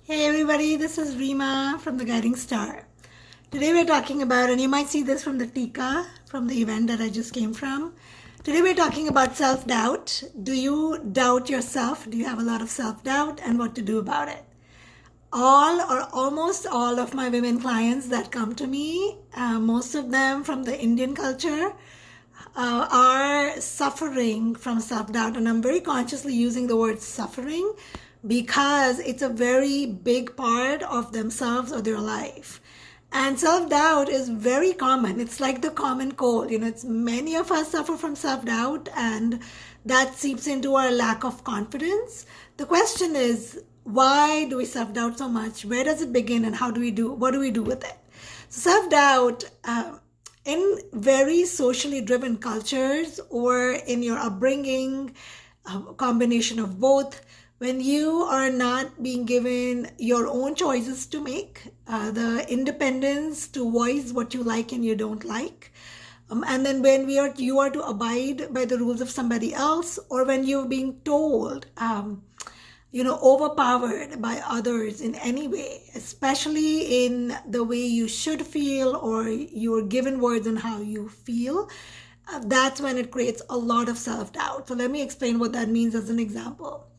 Hey everybody, this is Rima from the Guiding Star. Today we're talking about, and you might see this from the Tika, from the event that I just came from. Today we're talking about self-doubt. Do you doubt yourself? Do you have a lot of self-doubt, and what to do about it? All or almost all of my women clients that come to me, most of them from the Indian culture, are suffering from self-doubt. And I'm very consciously using the word suffering because it's a very big part of themselves or their life. And self-doubt is very common. It's like the common cold. It's many of us suffer from self-doubt, and that seeps into our lack of confidence. The question is, why do we self-doubt so much? Where does it begin, and what do we do with it? So self-doubt, in very socially driven cultures or in your upbringing, a combination of both, when you are not being given your own choices to make, the independence to voice what you like and you don't like, and then when you are to abide by the rules of somebody else, or when you're being told, overpowered by others in any way, especially in the way you should feel, or you're given words on how you feel, that's when it creates a lot of self-doubt. So let me explain what that means as an example.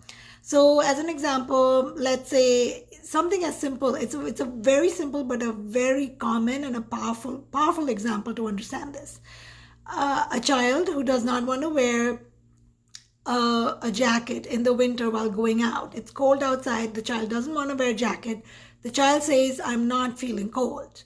So as an example, let's say something as simple, it's a very simple but a very common and a powerful example to understand this. A child who does not want to wear a jacket in the winter while going out. It's cold outside. The child doesn't want to wear a jacket. The child says, I'm not feeling cold.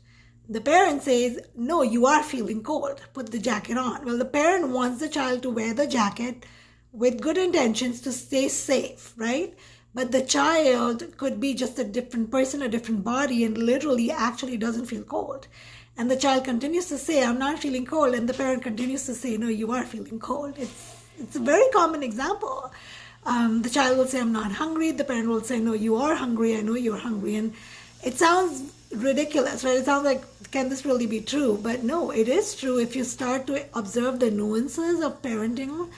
The parent says, no, you are feeling cold. Put the jacket on. Well, the parent wants the child to wear the jacket with good intentions to stay safe, right? But the child could be just a different person, a different body, and literally actually doesn't feel cold. And the child continues to say, I'm not feeling cold. And the parent continues to say, no, you are feeling cold. It's a very common example. The child will say, I'm not hungry. The parent will say, no, you are hungry. I know you're hungry. And it sounds ridiculous, right? It sounds like, can this really be true? But no, it is true. If you start to observe the nuances of parenting,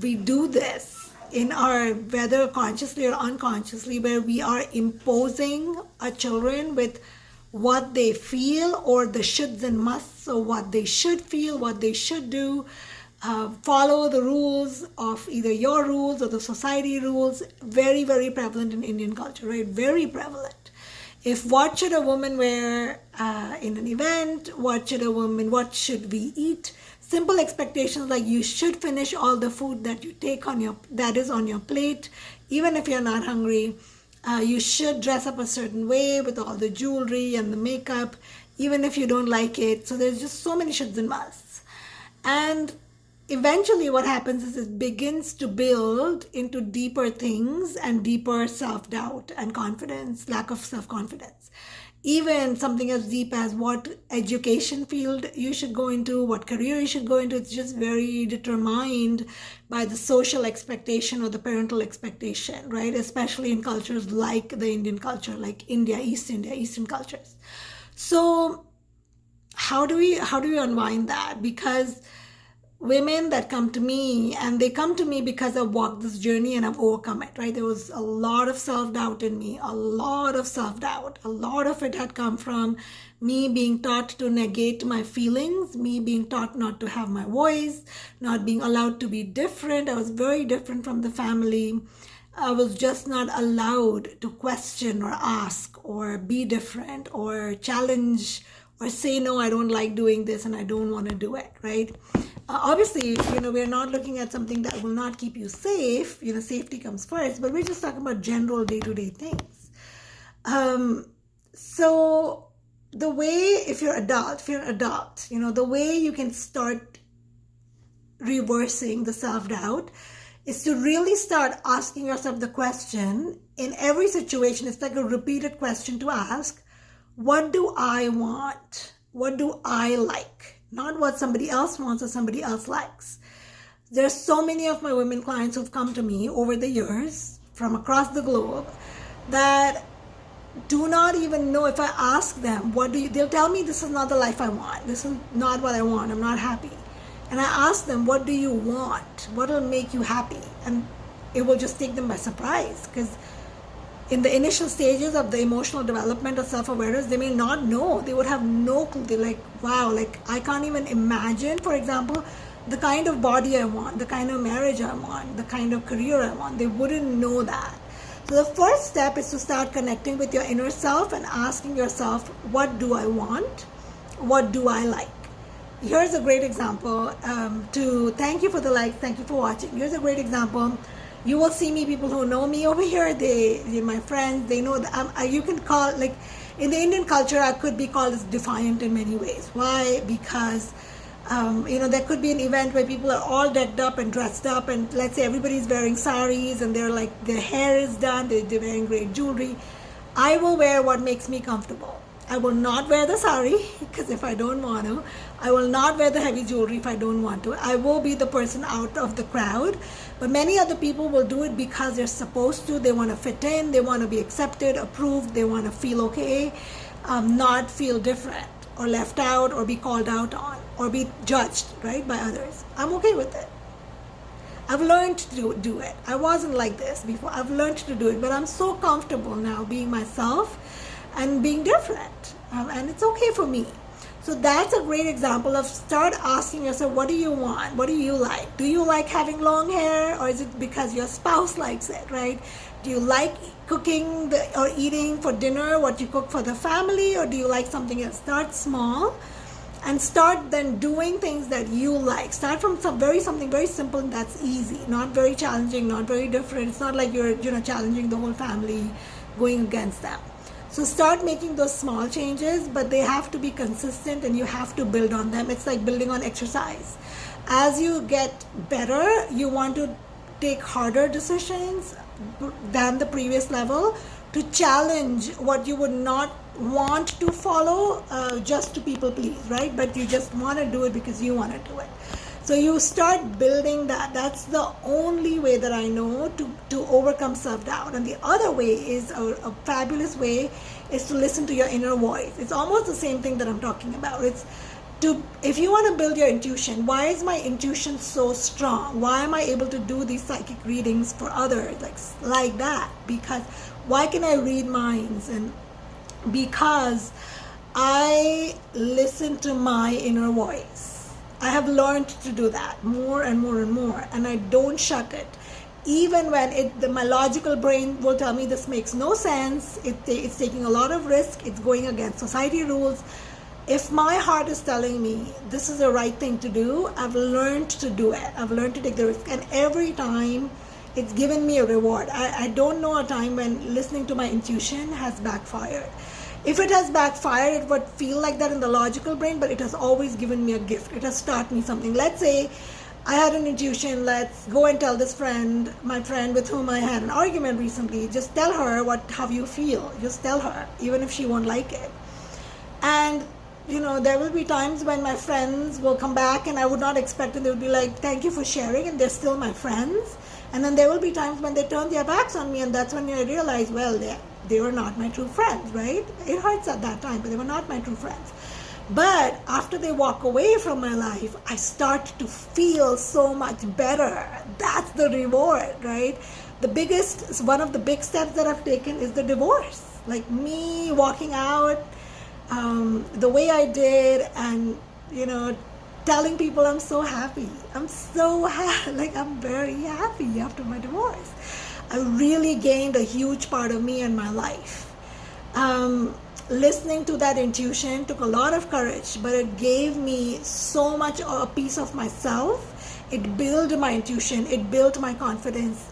we do this in our, whether consciously or unconsciously, where we are imposing our children with what they feel, or the shoulds and musts, so what they should feel, what they should do, follow the rules of either your rules or the society rules. Very, very prevalent in Indian culture, right? Very prevalent. If what should a woman wear in an event, what should we eat? Simple expectations like you should finish all the food that you take that is on your plate, even if you're not hungry. You should dress up a certain way with all the jewelry and the makeup, even if you don't like it. So there's just so many shoulds and musts. And eventually what happens is it begins to build into deeper things and deeper self-doubt and confidence, lack of self-confidence. Even something as deep as what education field you should go into, what career you should go into. It's just very determined by the social expectation or the parental expectation, right? Especially in cultures like the Indian culture, like India, Eastern cultures. So how do we unwind that? Because women that come to me, and they come to me because I've walked this journey and I've overcome it, right? There was a lot of self-doubt in me, a lot of self-doubt. A lot of it had come from me being taught to negate my feelings, me being taught not to have my voice, not being allowed to be different. I was very different from the family. I was just not allowed to question or ask or be different or challenge or say, no, I don't like doing this and I don't want to do it, right? Obviously, we're not looking at something that will not keep you safe. Safety comes first, but we're just talking about general day-to-day things. So the way, if you're an adult, the way you can start reversing the self-doubt is to really start asking yourself the question in every situation. It's like a repeated question to ask. What do I want? What do I like? Not what somebody else wants or somebody else likes. There's so many of my women clients who've come to me over the years from across the globe that do not even know. If I ask them, they'll tell me, this is not the life I want. This is not what I want. I'm not happy. And I ask them, what do you want? What will make you happy? And it will just take them by surprise, because in the initial stages of the emotional development of self-awareness, they may not know. They would have no clue. They're like, wow, like I can't even imagine, for example, the kind of body I want, the kind of marriage I want, the kind of career I want. They wouldn't know that. So the first step is to start connecting with your inner self and asking yourself, what do I want? What do I like? Here's a great example. Thank you for the likes, thank you for watching. Here's a great example. You will see me, people who know me over here, they're my friends, they know that you can call, like in the Indian culture, I could be called as defiant in many ways. Why? Because there could be an event where people are all decked up and dressed up, and let's say everybody's wearing saris and they're like, their hair is done, they're wearing great jewelry. I will wear what makes me comfortable. I will not wear the sari because if I don't want to. I will not wear the heavy jewelry if I don't want to. I will be the person out of the crowd. But many other people will do it because they're supposed to. They want to fit in. They want to be accepted, approved. They want to feel okay, not feel different or left out or be called out on or be judged, right, by others. I'm okay with it. I've learned to do it. I wasn't like this before. I've learned to do it, but I'm so comfortable now being myself and being different, and it's okay for me. So that's a great example of start asking yourself, what do you want? What do you like? Do you like having long hair, or is it because your spouse likes it, right? Do you like cooking or eating for dinner what you cook for the family, or do you like something else? Start small and start then doing things that you like. Start from something very simple and that's easy, not very challenging, not very different. It's not like you're challenging the whole family, going against them. So start making those small changes, but they have to be consistent and you have to build on them. It's like building on exercise. As you get better, you want to take harder decisions than the previous level to challenge what you would not want to follow just to people please, right? But you just want to do it because you want to do it. So you start building that. That's the only way that I know to overcome self-doubt. And the other way is a fabulous way is to listen to your inner voice. It's almost the same thing that I'm talking about. If you want to build your intuition, why is my intuition so strong? Why am I able to do these psychic readings for others like that? Because why can I read minds? And because I listen to my inner voice. I have learned to do that more and more and more, and I don't shut it. Even when my logical brain will tell me this makes no sense, it's taking a lot of risk, it's going against society rules. If my heart is telling me this is the right thing to do, I've learned to do it. I've learned to take the risk, and every time it's given me a reward. I don't know a time when listening to my intuition has backfired. If it has backfired, it would feel like that in the logical brain, but it has always given me a gift. It has taught me something. Let's say I had an intuition, let's go and tell this friend, my friend with whom I had an argument recently, just tell her how you feel. Just tell her, even if she won't like it. And, there will be times when my friends will come back and I would not expect it. They would be like, thank you for sharing, and they're still my friends. And then there will be times when they turn their backs on me, and that's when I realize, well, they were not my true friends, right? It hurts at that time, but they were not my true friends. But after they walk away from my life, I start to feel so much better. That's the reward, right? One of the big steps that I've taken is the divorce. Like me walking out the way I did, and, telling people I'm so happy. I'm so happy, I'm very happy after my divorce. I really gained a huge part of me and my life. Listening to that intuition took a lot of courage, but it gave me so much a piece of myself. It built my intuition. It built my confidence.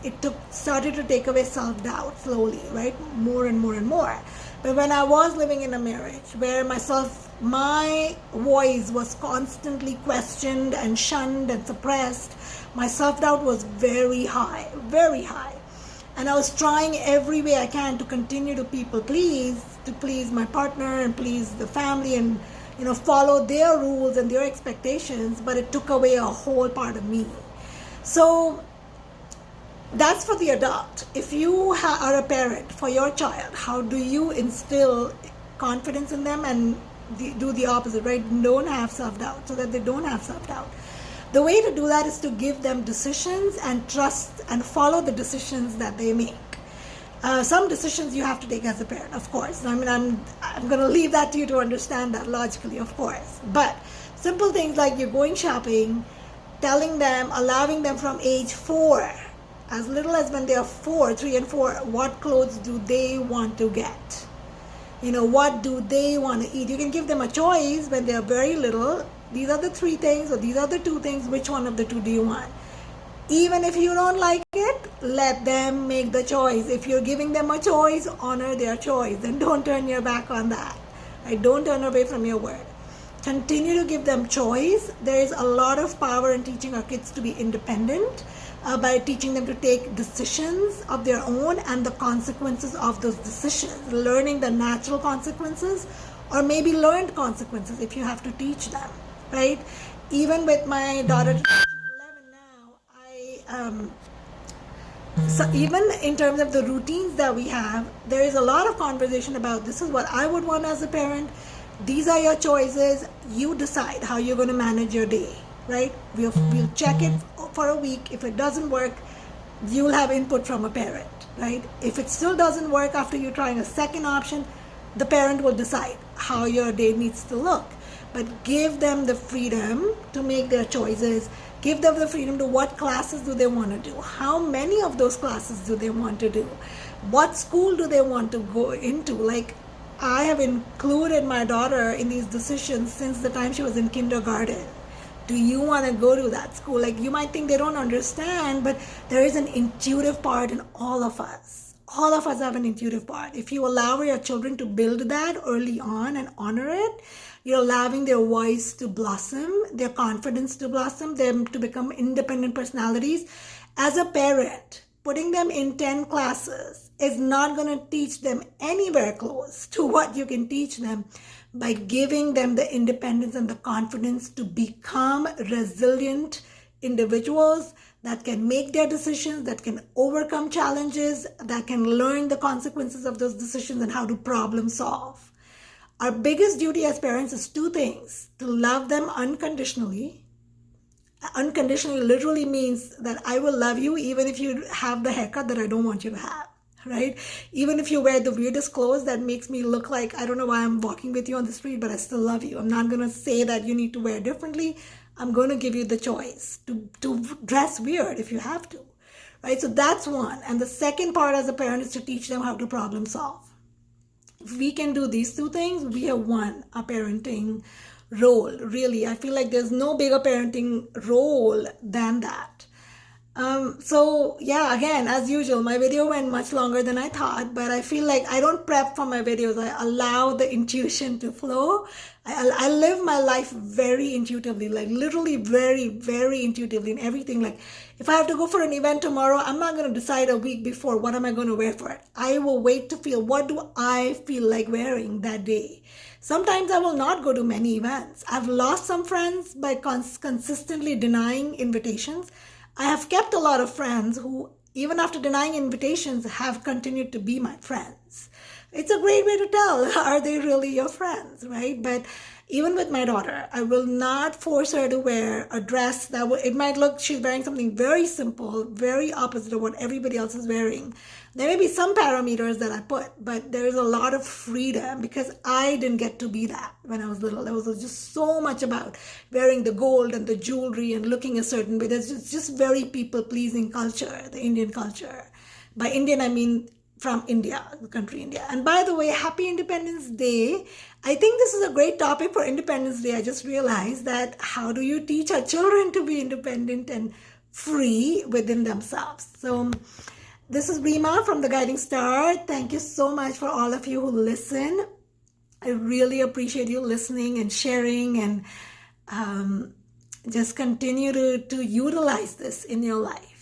Started to take away self-doubt slowly, right? More and more and more. But when I was living in a marriage where my voice was constantly questioned and shunned and suppressed, my self-doubt was very high, very high. And I was trying every way I can to continue to people please, to please my partner and please the family and, follow their rules and their expectations, but it took away a whole part of me. So that's for the adult. If you are a parent for your child, how do you instill confidence in them and do the opposite, right? Don't have self-doubt, so that they don't have self-doubt. The way to do that is to give them decisions and trust and follow the decisions that they make. Some decisions you have to take as a parent, of course. I mean, I'm going to leave that to you to understand that logically, of course. But simple things like you're going shopping, telling them, allowing them from age 4, as little as when they are 4, 3 and 4, what clothes do they want to get? What do they want to eat? You can give them a choice when they are very little. These are the 3 things, or these are the 2 things. Which one of the 2 do you want? Even if you don't like it, let them make the choice. If you're giving them a choice, honor their choice, and don't turn your back on that. Right? Don't turn away from your word. Continue to give them choice. There is a lot of power in teaching our kids to be independent, by teaching them to take decisions of their own and the consequences of those decisions, learning the natural consequences or maybe learned consequences if you have to teach them, right? Even with my daughter, so even in terms of the routines that we have, there is a lot of conversation about this is what I would want as a parent. These are your choices. You decide how you're going to manage your day, right? We'll check it for a week. If it doesn't work, you'll have input from a parent, right? If it still doesn't work after you're trying a second option, the parent will decide how your day needs to look. But give them the freedom to make their choices. Give them the freedom to what classes do they want to do? How many of those classes do they want to do? What school do they want to go into? Like, I have included my daughter in these decisions since the time she was in kindergarten. Do you want to go to that school? Like, you might think they don't understand, but there is an intuitive part in all of us. All of us have an intuitive part. If you allow your children to build that early on and honor it, you're allowing their voice to blossom, their confidence to blossom, them to become independent personalities. As a parent, putting them in 10 classes is not going to teach them anywhere close to what you can teach them by giving them the independence and the confidence to become resilient individuals that can make their decisions, that can overcome challenges, that can learn the consequences of those decisions and how to problem solve. Our biggest duty as parents is 2 things: to love them unconditionally. Unconditionally literally means that I will love you even if you have the haircut that I don't want you to have, right? Even if you wear the weirdest clothes that makes me look like I don't know why I'm walking with you on the street, but I still love you. I'm not going to say that you need to wear differently. I'm going to give you the choice to dress weird if you have to, right? So that's one. And the second part as a parent is to teach them how to problem solve. If we can do these 2 things, we have won a parenting role. Really, I feel like there's no bigger parenting role than that. So yeah, again, as usual, my video went much longer than I thought, but I feel like I don't prep for my videos. I allow the intuition to flow. I live my life very intuitively, like literally very, very intuitively in everything. Like if I have to go for an event tomorrow, I'm not going to decide a week before what am I going to wear for it. I will wait to feel what do I feel like wearing that day. Sometimes I will not go to many events. I've lost some friends by consistently denying invitations. I have kept a lot of friends who, even after denying invitations, have continued to be my friends. It's a great way to tell, are they really your friends, right? But even with my daughter, I will not force her to wear a dress that it might look she's wearing something very simple, very opposite of what everybody else is wearing. There may be some parameters that I put, but there is a lot of freedom because I didn't get to be that when I was little. There was just so much about wearing the gold and the jewelry and looking a certain way. There's just very people-pleasing culture, the Indian culture. By Indian, I mean from India, the country India. And by the way, happy Independence Day. I think this is a great topic for Independence Day. I just realized that how do you teach our children to be independent and free within themselves? So this is Rima from The Guiding Star. Thank you so much for all of you who listen. I really appreciate you listening and sharing, and just continue to utilize this in your life.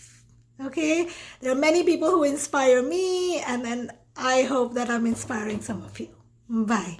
Okay, there are many people who inspire me, and then I hope that I'm inspiring some of you. Bye.